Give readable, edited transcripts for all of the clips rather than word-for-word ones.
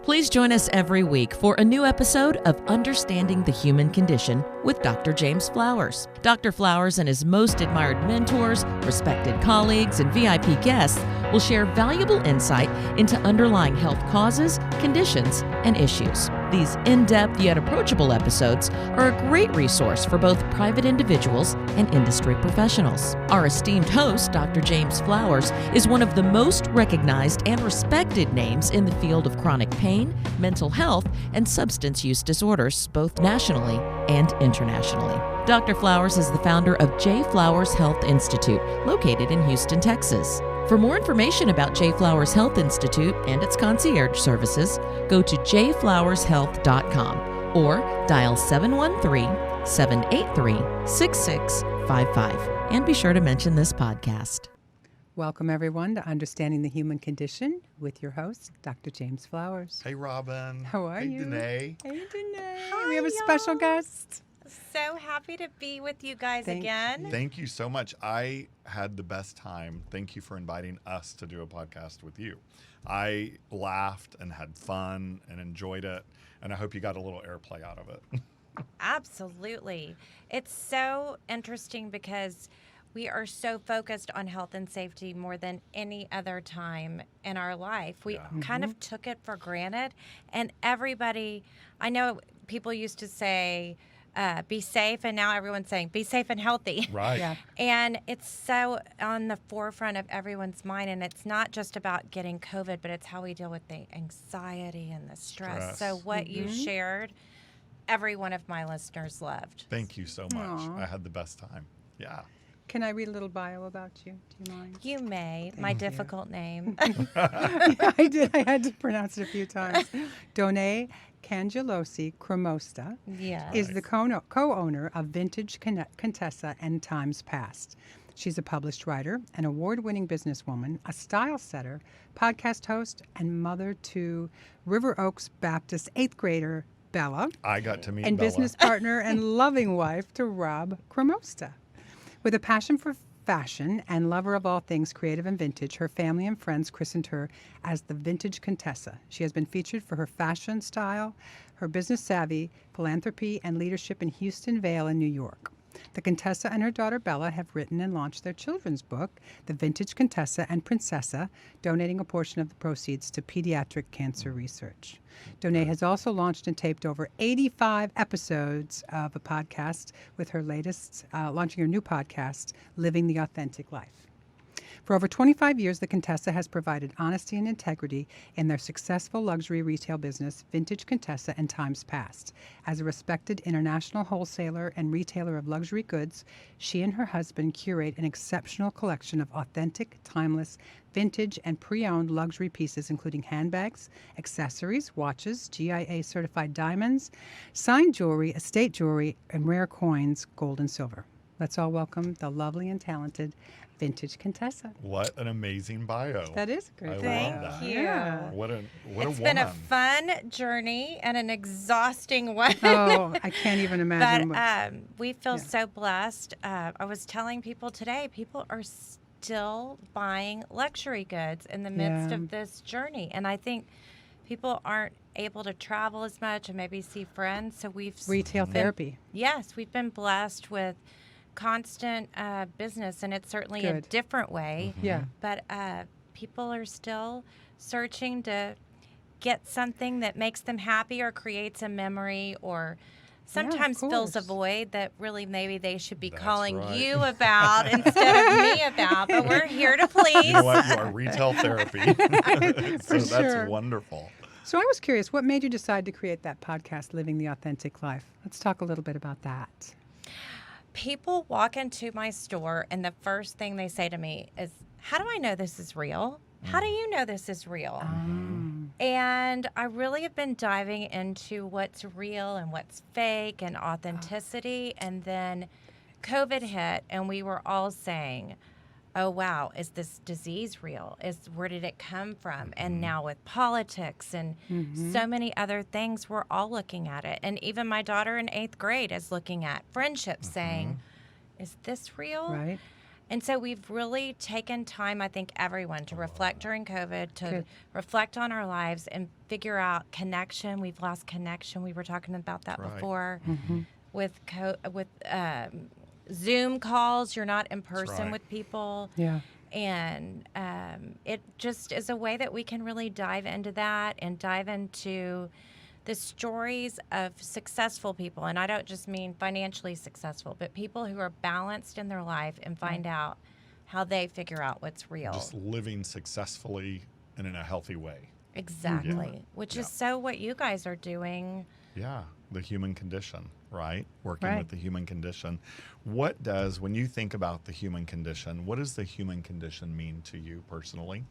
Please join us every week for a new episode of Understanding the Human Condition with Dr. James Flowers. Dr. Flowers and his most admired mentors, respected colleagues, and VIP guests will share valuable insight into underlying health causes, conditions, and issues. These in-depth yet approachable episodes are a great resource for both private individuals and industry professionals. Our esteemed host, Dr. James Flowers, is one of the most recognized and respected names in the field of chronic pain, mental health, and substance use disorders, both nationally and internationally. Dr. Flowers is the founder of J. Flowers Health Institute, located in Houston, Texas. For more information about J. Flowers Health Institute and its concierge services, go to jflowershealth.com or dial 713-783-6655. And be sure to mention this podcast. Welcome, everyone, to Understanding the Human Condition with your host, Dr. James Flowers. Hey, Robin. How are you? Donae. Hey, Donae. Hi, we have a y'all. special guest. So happy to be with you guys again. Thank you so much. I had the best time. Thank you for inviting us to do a podcast with you. I laughed and had fun and enjoyed it, and I hope you got a little airplay out of it. Absolutely. It's so interesting because we are so focused on health and safety more than any other time in our life. We kind of took it for granted, and everybody, I know people used to say, be safe, and now everyone's saying be safe and healthy. Right. Yeah. And it's so on the forefront of everyone's mind, and it's not just about getting COVID, but it's how we deal with the anxiety and the stress. So what you shared, every one of my listeners loved. Thank you so much. Aw. I had the best time. Yeah. Can I read a little bio about you? Do you mind? You may. My difficult name. Yeah, I did. I had to pronounce it a few times. Donae Cangelosi Chramosta Yes. is the co-owner of Vintage Contessa Times Past. She's a published writer, an award-winning businesswoman, a style setter, podcast host, and mother to River Oaks Baptist 8th grader Bella, I got to meet and Bella. business partner and loving wife to Rob Chramosta. With a passion for fashion and lover of all things creative and vintage, her family and friends christened her as the Vintage Contessa. She has been featured for her fashion style, her business savvy, philanthropy, and leadership in Houston, Vail, and New York. The Contessa and her daughter Bella have written and launched their children's book, The Vintage Contessa and Princessa, donating a portion of the proceeds to pediatric cancer research. Donae has also launched and taped over 85 episodes of a podcast with her latest, launching her new podcast, Living the Authentic Life. For over 25 years, the Contessa has provided honesty and integrity in their successful luxury retail business, Vintage Contessa Times Past. As a respected international wholesaler and retailer of luxury goods, she and her husband curate an exceptional collection of authentic, timeless, vintage, and pre-owned luxury pieces, including handbags, accessories, watches, GIA-certified diamonds, signed jewelry, estate jewelry, and rare coins, gold and silver. Let's all welcome the lovely and talented Vintage Contessa. What an amazing bio. That is a great. I bio. love that. Thank you. Yeah. What a It's woman. been a fun journey and an exhausting one. Oh, I can't even imagine. But we feel Yeah. so blessed. I was telling people today, people are still buying luxury goods in the midst Yeah. of this journey. And I think people aren't able to travel as much and maybe see friends. So we've Retail been- therapy. Yes, we've been blessed with constant business, and it's certainly a Good. different way. Yeah. But people are still searching to get something that makes them happy or creates a memory or sometimes fills a course. void that really maybe they should be That's calling right. you about instead of me about. But we're here to please. You know what? You are retail therapy. So that's sure. wonderful. So I was curious, what made you decide to create that podcast, Living the Authentic Life? Let's talk a little bit about that. People walk into my store and the first thing they say to me is, how do I know this is real? How do you know this is real? And I really have been diving into what's real and what's fake and authenticity. And then COVID hit and we were all saying, oh, wow, is this disease real? Where did it come from? And now with politics and so many other things, we're all looking at it. And even my daughter in 8th grade is looking at friendship saying, is this real? Right. And so we've really taken time, I think, everyone, to reflect during COVID, to reflect on our lives and figure out connection. We've lost connection. We were talking about that before with Zoom calls. You're not in person with people. Yeah. And it just is a way that we can really dive into that and dive into the stories of successful people. And I don't just mean financially successful, but people who are balanced in their life and find out how they figure out what's real. Just living successfully and in a healthy way. Exactly. Which is so what you guys are doing. Yeah. The human condition, right? Working with the human condition. What does, when you think about the human condition, what does the human condition mean to you personally?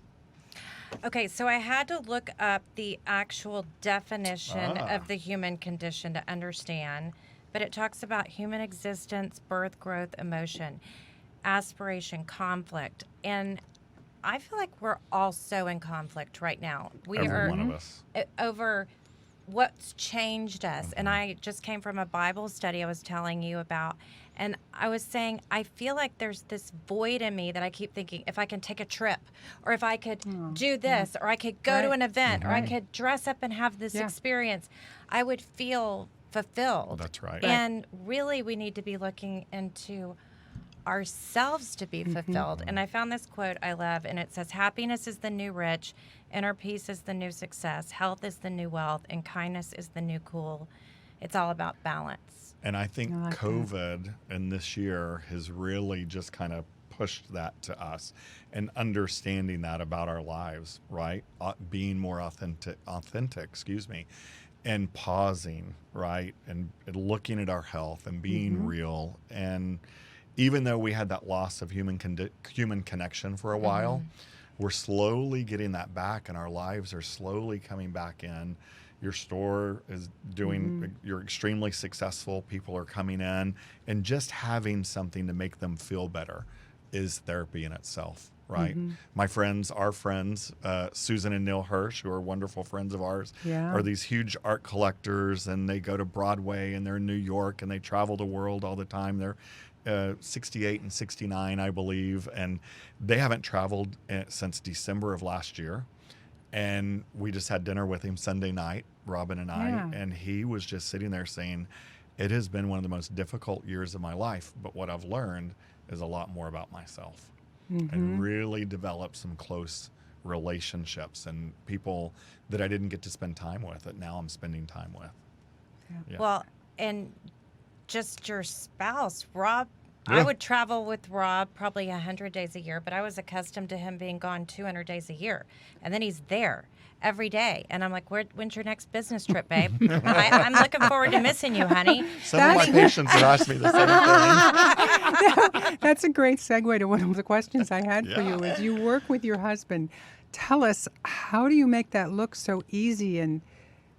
Okay, so I had to look up the actual definition of the human condition to understand, but it talks about human existence, birth, growth, emotion, aspiration, conflict, and I feel like we're all so in conflict right now. Every one of us. Over what's changed us. And I just came from a Bible study I was telling you about, and I was saying, I feel like there's this void in me that I keep thinking, if I can take a trip, or if I could do this, or I could go to an event, or I could dress up and have this experience, I would feel fulfilled. That's right. And really, we need to be looking into ourselves to be fulfilled. And I found this quote I love, and it says, happiness is the new rich, inner peace is the new success, health is the new wealth, and kindness is the new cool. It's all about balance. And I think COVID and this year has really just kind of pushed that to us, and understanding that about our lives, right? Being more authentic, and pausing, right? And looking at our health and being real. And even though we had that loss of human connection for a while, we're slowly getting that back, and our lives are slowly coming back in. Your store is doing, you're extremely successful. People are coming in, and just having something to make them feel better is therapy in itself, right? My friends, our friends, Susan and Neil Hirsch, who are wonderful friends of ours, are these huge art collectors, and they go to Broadway, and they're in New York, and they travel the world all the time. They're 68 and 69, I believe, and they haven't traveled since December of last year. And we just had dinner with him Sunday night, Robin and I, and he was just sitting there saying, it has been one of the most difficult years of my life, but what I've learned is a lot more about myself, and really developed some close relationships and people that I didn't get to spend time with that now I'm spending time with. Yeah. Well, and just your spouse, Rob. I would travel with Rob probably 100 days a year, but I was accustomed to him being gone 200 days a year. And then he's there every day. And I'm like, when's your next business trip, babe? I'm looking forward to missing you, honey. Some of my patients have asked me the same thing. That's a great segue to one of the questions I had for you. Is you work with your husband. Tell us, how do you make that look so easy and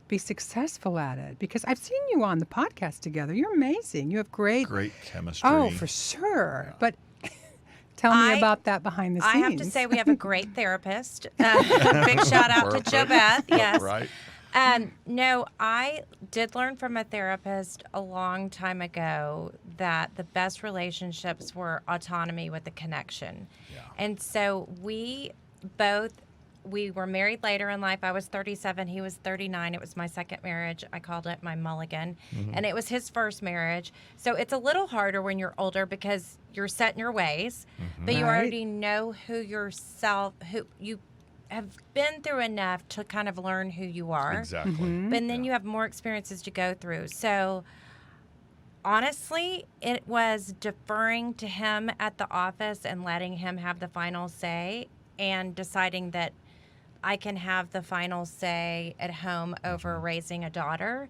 be successful at it? Because I've seen you on the podcast together. You're amazing. You have great chemistry. Oh, for sure. Yeah. But tell me about that behind the scenes. I have to say we have a great therapist. Big shout out to Jo Beth. Yes. Right. No, I did learn from a therapist a long time ago that the best relationships were autonomy with the connection. Yeah. And so we were married later in life. I was 37. He was 39. It was my second marriage. I called it my mulligan. And it was his first marriage. So it's a little harder when you're older because you're set in your ways, but you already know who you have been through enough to kind of learn who you are. Exactly. And then you have more experiences to go through. So honestly, it was deferring to him at the office and letting him have the final say, and deciding that I can have the final say at home over raising a daughter.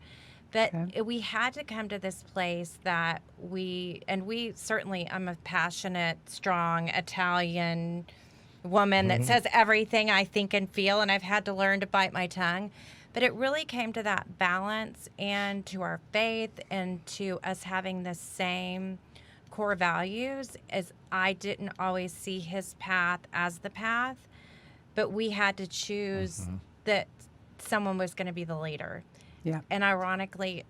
But we had to come to this place that we certainly, I'm a passionate, strong Italian woman that says everything I think and feel, and I've had to learn to bite my tongue. But it really came to that balance, and to our faith, and to us having the same core values. As I didn't always see his path as the path, but we had to choose that someone was going to be the leader. Yeah. And ironically,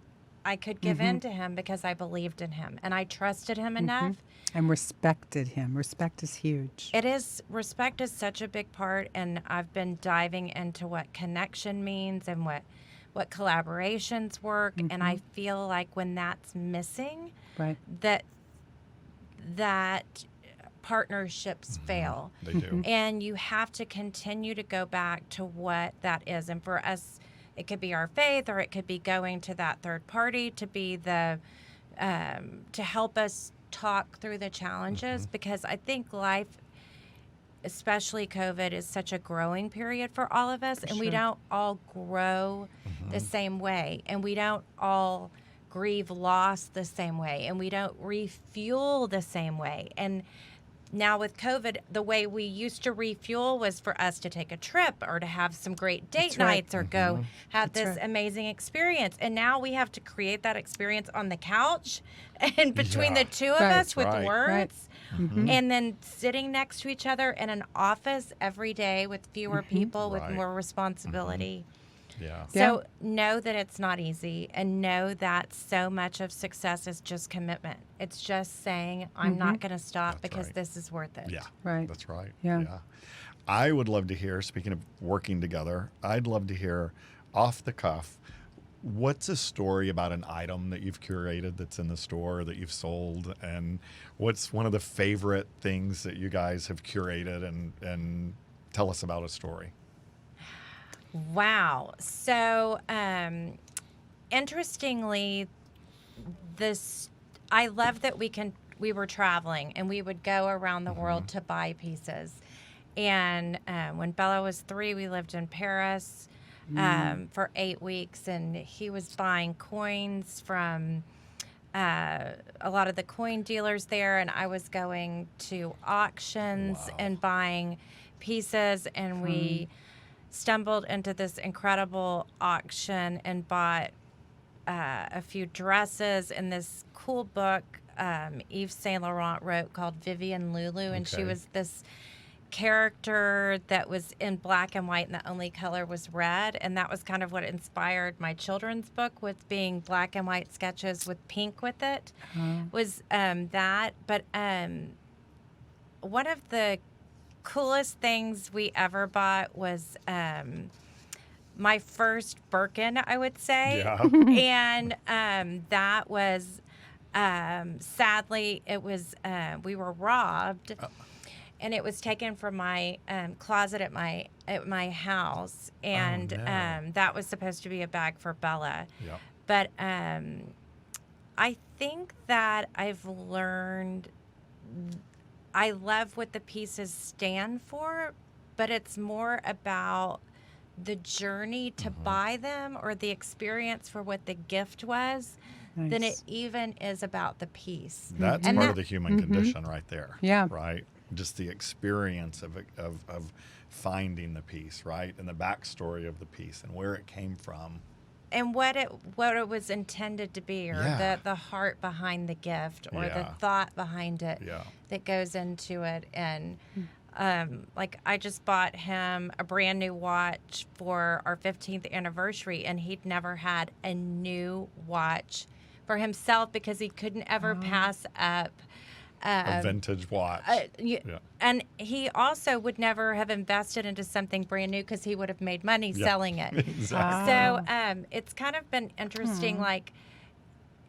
I could give in to him because I believed in him and I trusted him enough. And respected him. Respect is huge. Respect is such a big part, and I've been diving into what connection means and what collaborations work, and I feel like when that's missing, Right. that partnerships fail. They do. And you have to continue to go back to what that is. And for us, it could be our faith, or it could be going to that third party to be to help us talk through the challenges, because I think life, especially COVID, is such a growing period for all of us, and we don't all grow the same way, and we don't all grieve loss the same way, and we don't refuel the same way. And now with COVID, the way we used to refuel was for us to take a trip or to have some great date nights or go have this amazing experience. And now we have to create that experience on the couch and between the two of us with words. And then sitting next to each other in an office every day with fewer people with more responsibility. Yeah. So know that it's not easy, and know that so much of success is just commitment. It's just saying, I'm not going to stop because this is worth it. Yeah. Right. That's right. Yeah. I would love to hear, speaking of working together, I'd love to hear off the cuff, what's a story about an item that you've curated that's in the store that you've sold, and what's one of the favorite things that you guys have curated, and tell us about a story. Wow. So, interestingly, I love that we were traveling and we would go around the world to buy pieces. And when Bella was 3, we lived in Paris for 8 weeks, and he was buying coins from a lot of the coin dealers there, and I was going to auctions and buying pieces, and we stumbled into this incredible auction and bought a few dresses and this cool book Yves Saint Laurent wrote called Vivian Lulu, and she was this character that was in black and white, and the only color was red, and that was kind of what inspired my children's book, with being black and white sketches with pink with it. Was that, but one of the coolest things we ever bought was my first Birkin, I would say. And that was sadly, it was we were robbed, and it was taken from my closet at my house, and that was supposed to be a bag for Bella. But I think that I've learned, I love what the pieces stand for, but it's more about the journey to buy them, or the experience for what the gift was, than it even is about the piece. That's part of the human condition right there. Yeah. Right? Just the experience of finding the piece, right? And the backstory of the piece and where it came from. And what it was intended to be, or the heart behind the gift, or the thought behind it that goes into it. And like, I just bought him a brand new watch for our 15th anniversary, and he'd never had a new watch for himself because he couldn't ever pass up a vintage watch. And he also would never have invested into something brand new because he would have made money selling it. Exactly. So it's kind of been interesting. Like,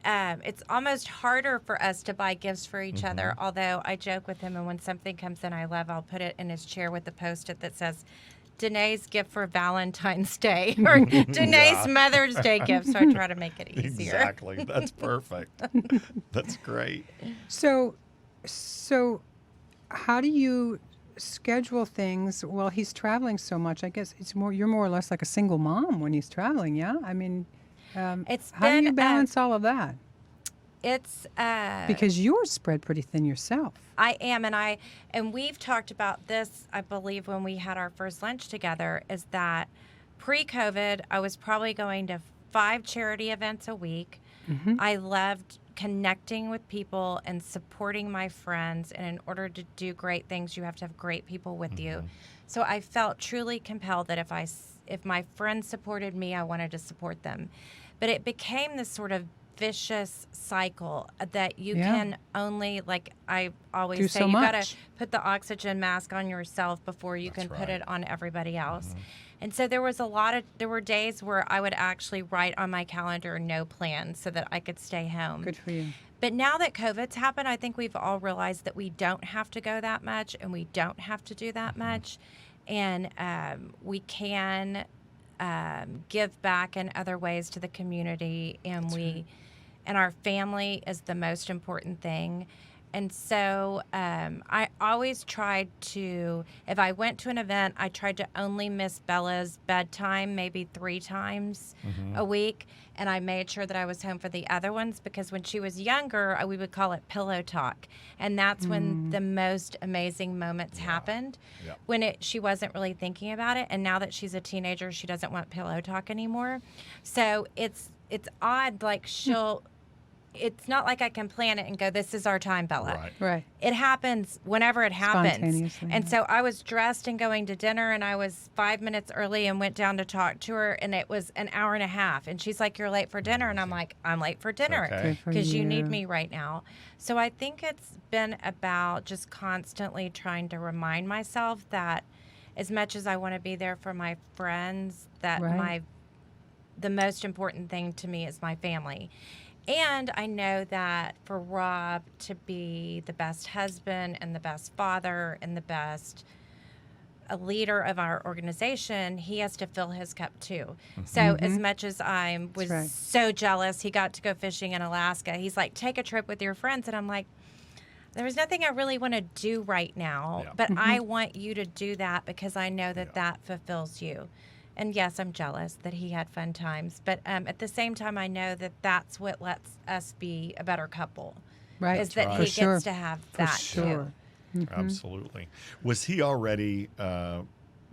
it's almost harder for us to buy gifts for each other, although I joke with him, and when something comes in I love, I'll put it in his chair with a Post-it that says, Donae's gift for Valentine's Day, or Donae's Mother's Day gift. So I try to make it easier. Exactly. That's perfect. That's great. So how do you schedule things? Well, he's traveling so much. I guess you're more or less like a single mom when he's traveling, yeah? I mean, how do you balance all of that? It's because you're spread pretty thin yourself. I am, and we've talked about this, I believe, when we had our first lunch together, is that pre-COVID, I was probably going to 5 charity events a week. I loved connecting with people and supporting my friends, and in order to do great things, you have to have great people with you. So I felt truly compelled that if my friends supported me, I wanted to support them. But it became this sort of vicious cycle that you Yeah. can only, like I always Do say, so you got much. to put the oxygen mask on yourself before you That's can put right. it on everybody else. And so there were days where I would actually write on my calendar no plans so that I could stay home. Good for you. But now that COVID's happened, I think we've all realized that we don't have to go that much and we don't have to do that much. And we can give back in other ways to the community. And and our family is the most important thing. And so I always tried to, if I went to an event, I tried to only miss Bella's bedtime maybe 3 times a week. And I made sure that I was home for the other ones because when she was younger, we would call it pillow talk. And that's when the most amazing moments happened, when she wasn't really thinking about it. And now that she's a teenager, she doesn't want pillow talk anymore. So it's odd, like it's not like I can plan it and go, this is our time, Bella. Right. It happens whenever it happens. Spontaneously, And yeah. so I was dressed and going to dinner, and I was 5 minutes early and went down to talk to her, and it was an hour and a half. And she's like, you're late for dinner. And I'm like, I'm late for dinner Okay. Good for because you need you. me right now. So I think it's been about just constantly trying to remind myself that as much as I want to be there for my friends, that Right. the most important thing to me is my family. And I know that for Rob to be the best husband and the best father and the best a leader of our organization, he has to fill his cup too. So as much as I was right. so jealous, he got to go fishing in Alaska. He's like, take a trip with your friends. And I'm like, there's nothing I really want to do right now, Yeah. but I want you to do that because I know that that fulfills you. And yes, I'm jealous that he had fun times, but at the same time, I know that that's what lets us be a better couple. Right. Is that right. he For sure. gets to have For that sure. too. Absolutely. Was he already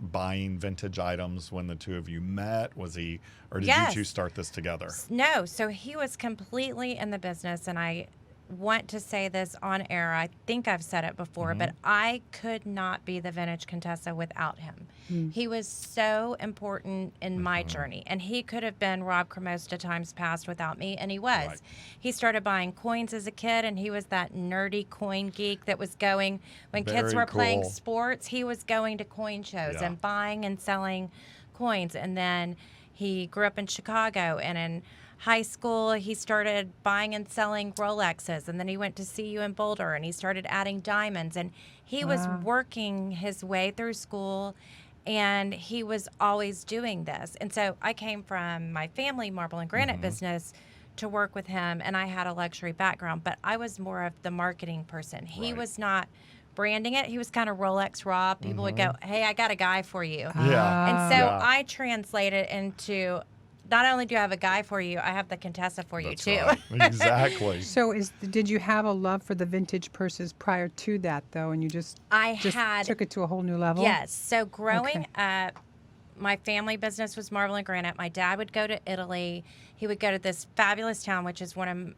buying vintage items when the two of you met? Was he, or did Yes. you two start this together? No, so he was completely in the business, and I want to say this on air. I think I've said it before, but I could not be the Vintage Contessa without him. He was so important in my journey, and he could have been Rob Chramosta Times Past without me, and he was. Right. He started buying coins as a kid, and he was that nerdy coin geek that was going, when kids Very were playing cool. sports, he was going to coin shows Yeah. and buying and selling coins. And then he grew up in Chicago, and in high school, he started buying and selling Rolexes, and then he went to CU in Boulder, and he started adding diamonds, and he was working his way through school, and he was always doing this. And so I came from my family marble and granite business to work with him, and I had a luxury background, but I was more of the marketing person. He Right. was not branding it. He was kind of Rolex Rob. People would go, hey, I got a guy for you. Yeah. And so Yeah. I translated into, not only do I have a guy for you, I have the Contessa for you That's too. right. Exactly. So did you have a love for the vintage purses prior to that, though, and you just had, took it to a whole new level? yes. So growing up, my family business was marble and granite. My dad would go to Italy. He would go to this fabulous town, which is one of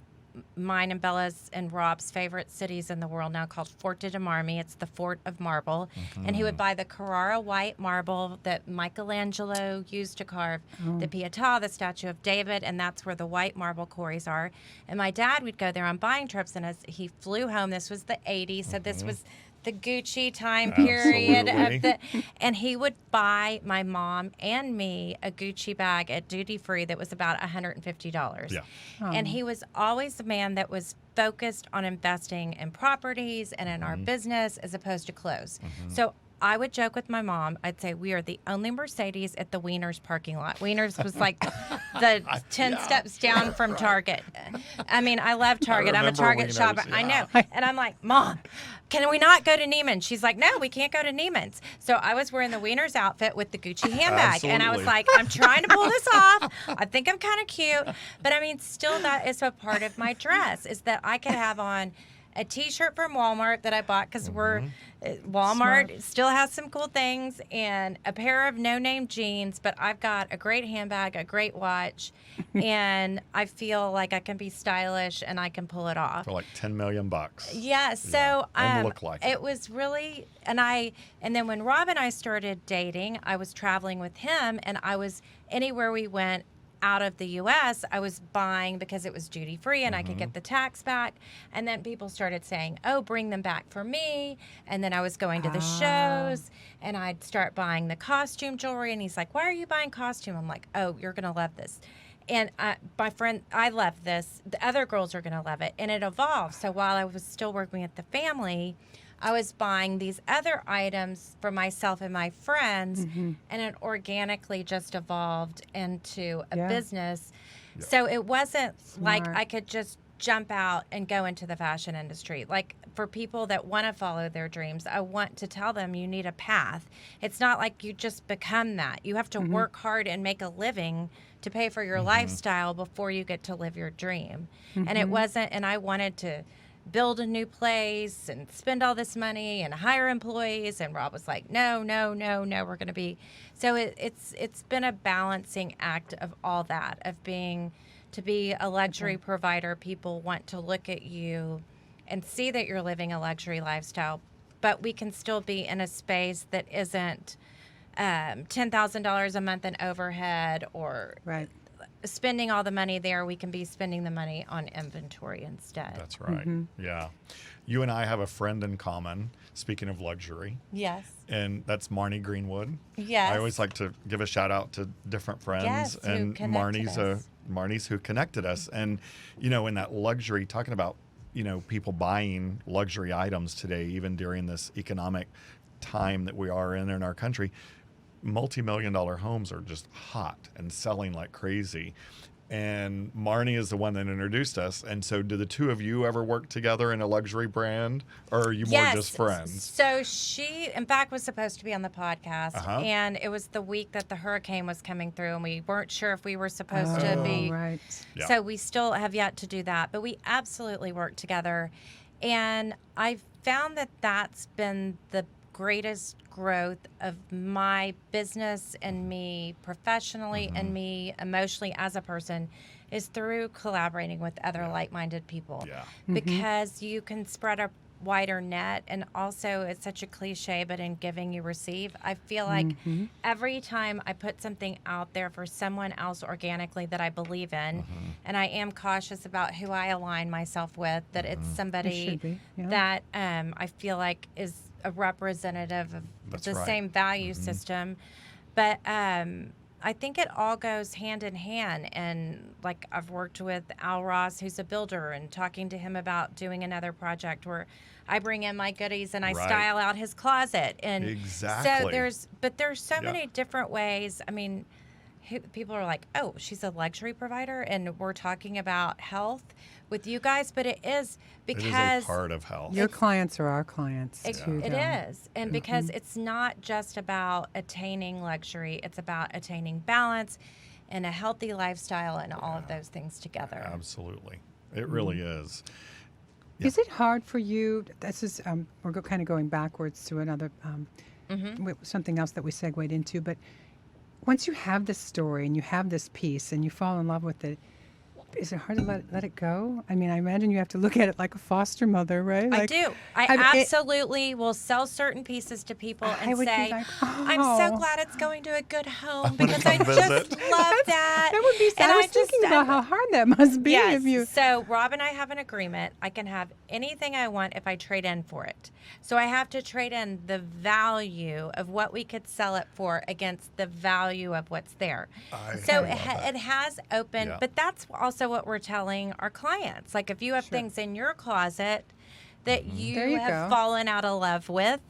mine and Bella's and Rob's favorite cities in the world now, called Forte de Marmi. It's the Fort of Marble. And he would buy the Carrara white marble that Michelangelo used to carve the Pietà, the Statue of David, and that's where the white marble quarries are. And my dad would go there on buying trips, and as he flew home, this was the 80s, so this was the Gucci time period Absolutely. of and he would buy my mom and me a Gucci bag at duty free that was about $150. Yeah. And he was always the man that was focused on investing in properties and in our business as opposed to clothes. So I would joke with my mom. I'd say, we are the only Mercedes at the Wieners parking lot. Wieners was like the 10 steps down from Target. I mean, I love Target. I'm a remember Target Wieners, shopper. I yeah. know. And I'm like, Mom, can we not go to Neiman's? She's like, no, we can't go to Neiman's. So I was wearing the Wieners outfit with the Gucci handbag. And I was Absolutely. like, I'm trying to pull this off. I think I'm kind of cute. But I mean, still that is a part of my dress, is that I could have on a T-shirt from Walmart that I bought because Walmart still has some cool things, and a pair of no-name jeans, but I've got a great handbag, a great watch, and I feel like I can be stylish and I can pull it off. For like 10 million bucks. Yeah, so and look like it. it was really, and then when Rob and I started dating, I was traveling with him, and I was anywhere we went, out of the U.S., I was buying because it was duty free and I could get the tax back. And then people started saying, oh, bring them back for me. And then I was going to the shows and I'd start buying the costume jewelry. And he's like, why are you buying costume? I'm like, oh, you're going to love this. And my friend, I love this. The other girls are going to love it. And it evolved. So while I was still working at the family, I was buying these other items for myself and my friends, and it organically just evolved into a business. Yeah. So it wasn't like I could just jump out and go into the fashion industry. Like for people that want to follow their dreams, I want to tell them you need a path. It's not like you just become that. You have to work hard and make a living to pay for your lifestyle before you get to live your dream. And it wasn't, and I wanted to build a new place and spend all this money and hire employees. And Rob was like, no, we're going to be. So it's been a balancing act of all that, of being, to be a luxury provider. People want to look at you and see that you're living a luxury lifestyle, but we can still be in a space that isn't $10,000 a month in overhead or spending all the money there. We can be spending the money on inventory instead. That's right. Yeah. You and I have a friend in common, speaking of luxury. Yes. And that's Marnie Greenwood. Yes. I always like to give a shout out to different friends. And Marnie's who connected us. And, you know, in that luxury, talking about, you know, people buying luxury items today, even during this economic time that we are in our country, multi-million-dollar homes are just hot and selling like crazy. And Marnie is the one that introduced us. And so do the two of you ever work together in a luxury brand, or are you more just friends? So she, in fact, was supposed to be on the podcast. And it was the week that the hurricane was coming through, and we weren't sure if we were supposed to be. Right. Yeah. So we still have yet to do that. But we absolutely work together. And I've found that that's been the greatest growth of my business and me professionally and me emotionally as a person is through collaborating with other like-minded people. Because you can spread a wider net, and also it's such a cliche, but in giving you receive. I feel like every time I put something out there for someone else organically that I believe in, and I am cautious about who I align myself with, that it's somebody that I feel like is a representative of the same value system. But I think it all goes hand in hand. And like I've worked with Al Ross, who's a builder, and talking to him about doing another project where I bring in my goodies and I style out his closet. And so there's so many different ways. I mean, people are like, oh, she's a luxury provider and we're talking about health with you guys, but it is because it is a part of health. Your clients are our clients too. It is. And because it's not just about attaining luxury, it's about attaining balance and a healthy lifestyle and all of those things together. Absolutely. It really is. Is it hard for you? This is we're kind of going backwards to another something else that we segued into. But once you have this story and you have this piece and you fall in love with it, is it hard to let it go? I mean, I imagine you have to look at it like a foster mother, right? I do. I absolutely will sell certain pieces to people and say, I'm so glad it's going to a good home because I just love that. That would be sad. I was thinking about how hard that must be. Yes. If you... So Rob and I have an agreement. I can have anything I want if I trade in for it. So I have to trade in the value of what we could sell it for against the value of what's there. It has opened, but that's also what we're telling our clients. Like if you have things in your closet that you have fallen out of love with,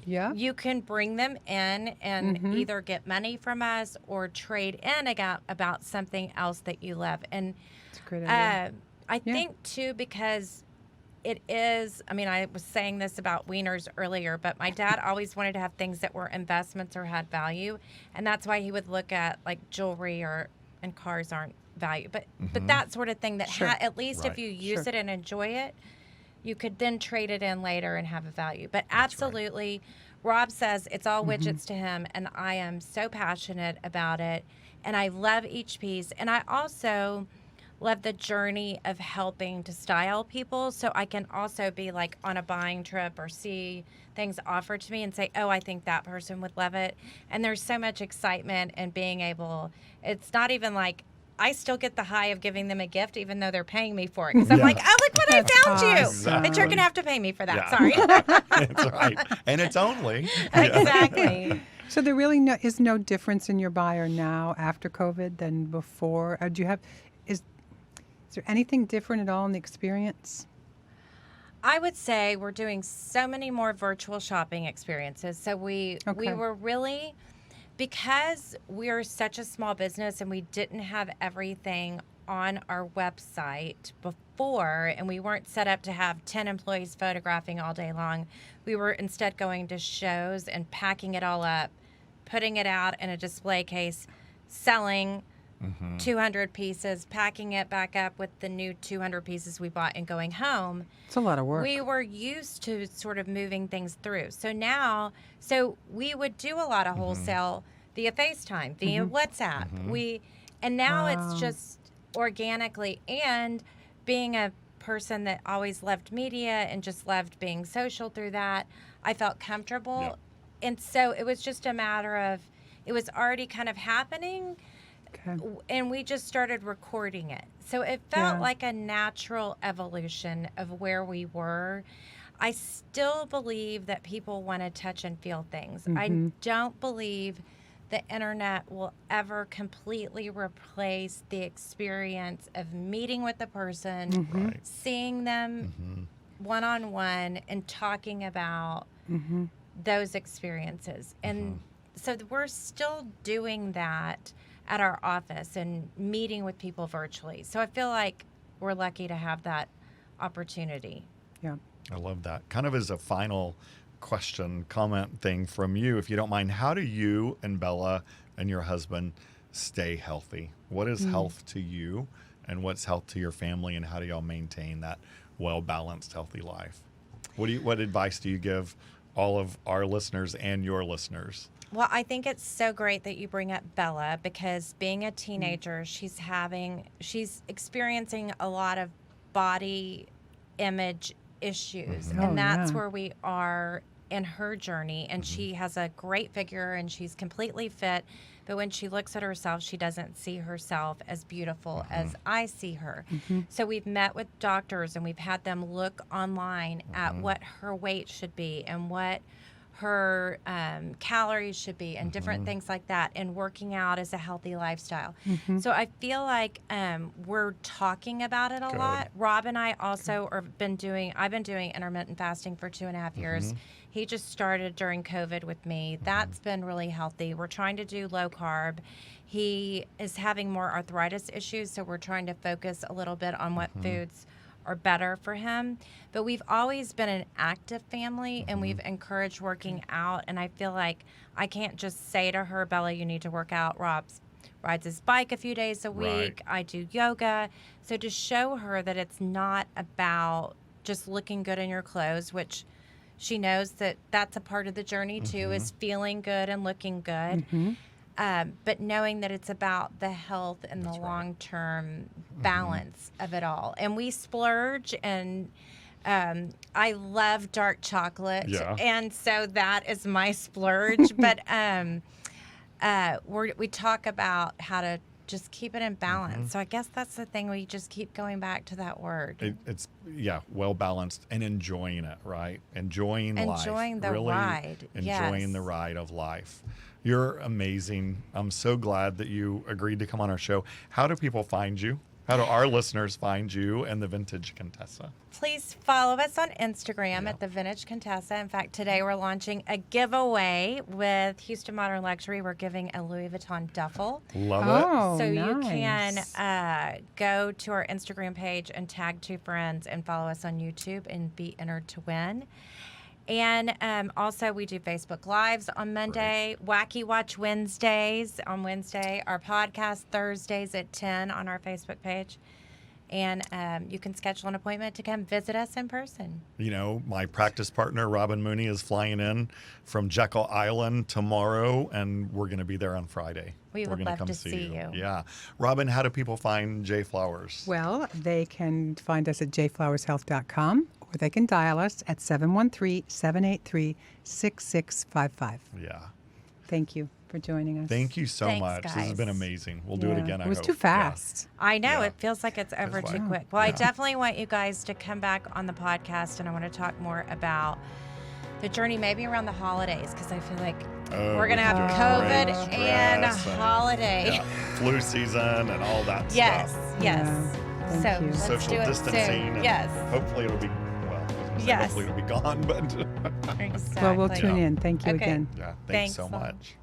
you can bring them in and either get money from us or trade in about something else that you love. And that's a great idea. I think too, because it is, I mean, I was saying this about wieners earlier, but my dad always wanted to have things that were investments or had value. And that's why he would look at like jewelry and cars aren't value, but that sort of thing that at least if you use it and enjoy it, you could then trade it in later and have a value. But absolutely, Rob says it's all widgets to him, and I am so passionate about it, and I love each piece. And I also love the journey of helping to style people, so I can also be like on a buying trip or see things offered to me and say, oh, I think that person would love it. And there's so much excitement in being able, it's not even like I still get the high of giving them a gift, even though they're paying me for it. Because I'm like, oh, look what I found you. awesome. But you're going to have to pay me for that. Yeah. Sorry. That's right. And it's only. Exactly. So there really is no difference in your buyer now after COVID than before? Do you have, is there anything different at all in the experience? I would say we're doing so many more virtual shopping experiences. So we were really, because we're such a small business and we didn't have everything on our website before, and we weren't set up to have 10 employees photographing all day long, we were instead going to shows and packing it all up, putting it out in a display case, selling 200 pieces, packing it back up with the new 200 pieces we bought and going home. It's a lot of work. We were used to sort of moving things through. So now, we would do a lot of wholesale via FaceTime, via WhatsApp. And now it's just organically, and being a person that always loved media and just loved being social through that, I felt comfortable. Yep. And so it was just a matter of, it was already kind of happening. Okay. And we just started recording it. So it felt like a natural evolution of where we were. I still believe that people want to touch and feel things. I don't believe the internet will ever completely replace the experience of meeting with the person, seeing them one-on-one, and talking about those experiences. And so we're still doing that at our office and meeting with people virtually. So I feel like we're lucky to have that opportunity. Yeah. I love that. Kind of as a final question, comment thing from you, if you don't mind, how do you and Bella and your husband stay healthy? What is health to you, and what's health to your family, and how do y'all maintain that well-balanced, healthy life? What advice do you give all of our listeners and your listeners? Well, I think it's so great that you bring up Bella, because being a teenager, she's experiencing a lot of body image issues. And that's where we are in her journey. And she has a great figure and she's completely fit. But when she looks at herself, she doesn't see herself as beautiful as I see her. So we've met with doctors and we've had them look online at what her weight should be and what her calories should be and different things like that, and working out is a healthy lifestyle. So I feel like we're talking about it a lot. Rob and I also I've been doing intermittent fasting for 2.5 years. He just started during COVID with me. That's been really healthy. We're trying to do low carb. He is having more arthritis issues, so we're trying to focus a little bit on what foods are better for him. But we've always been an active family, and we've encouraged working out. And I feel like I can't just say to her, Bella, you need to work out. Rob rides his bike a few days a week. I do yoga. So to show her that it's not about just looking good in your clothes, which she knows that that's a part of the journey too, is feeling good and looking good. But knowing that it's about the health and the long-term balance of it all. And we splurge, and I love dark chocolate. And so that is my splurge. But we talk about how to just keep it in balance. So I guess that's the thing. We just keep going back to that word. It's well balanced and enjoying it, right? Enjoying life. Enjoying the really ride. Enjoying the ride of life. You're amazing. I'm so glad that you agreed to come on our show. How do people find you? How do our listeners find you and the Vintage Contessa? Please follow us on Instagram at the Vintage Contessa. In fact, today we're launching a giveaway with Houston Modern Luxury. We're giving a Louis Vuitton duffel. Love Oh, So nice. you can go to our Instagram page and tag 2 friends and follow us on YouTube and be entered to win. And also we do Facebook Lives on Monday, Wacky Watch Wednesdays on Wednesday, our podcast Thursdays at 10 on our Facebook page. And you can schedule an appointment to come visit us in person. You know, my practice partner, Robin Mooney, is flying in from Jekyll Island tomorrow, and we're going to be there on Friday. We would gonna love come to see you. Yeah. Robin, how do people find J Flowers? Well, they can find us at jflowershealth.com, or they can dial us at 713-783-6655. Yeah. Thank you. for joining us. Thank you so Thanks, much. This has guys. been amazing. We'll do it again. It was I too hope. Yeah. fast. I know. Yeah. It feels like it's over Feels too like- quick. Well, I Yeah. definitely want you guys to come back on the podcast, and I want to talk more about the journey maybe around the holidays, because I feel like we're going to have doing COVID great and a stress holiday. yeah, flu season and all that Yes, stuff. yes. Thank So you. let's Social do it distancing. soon. And Yes. Hopefully it'll be, well, I was gonna say Yes. hopefully it'll be gone, but Exactly. Well, we'll tune in. Thank you Okay. again. yeah, thanks Thanks so a lot. much.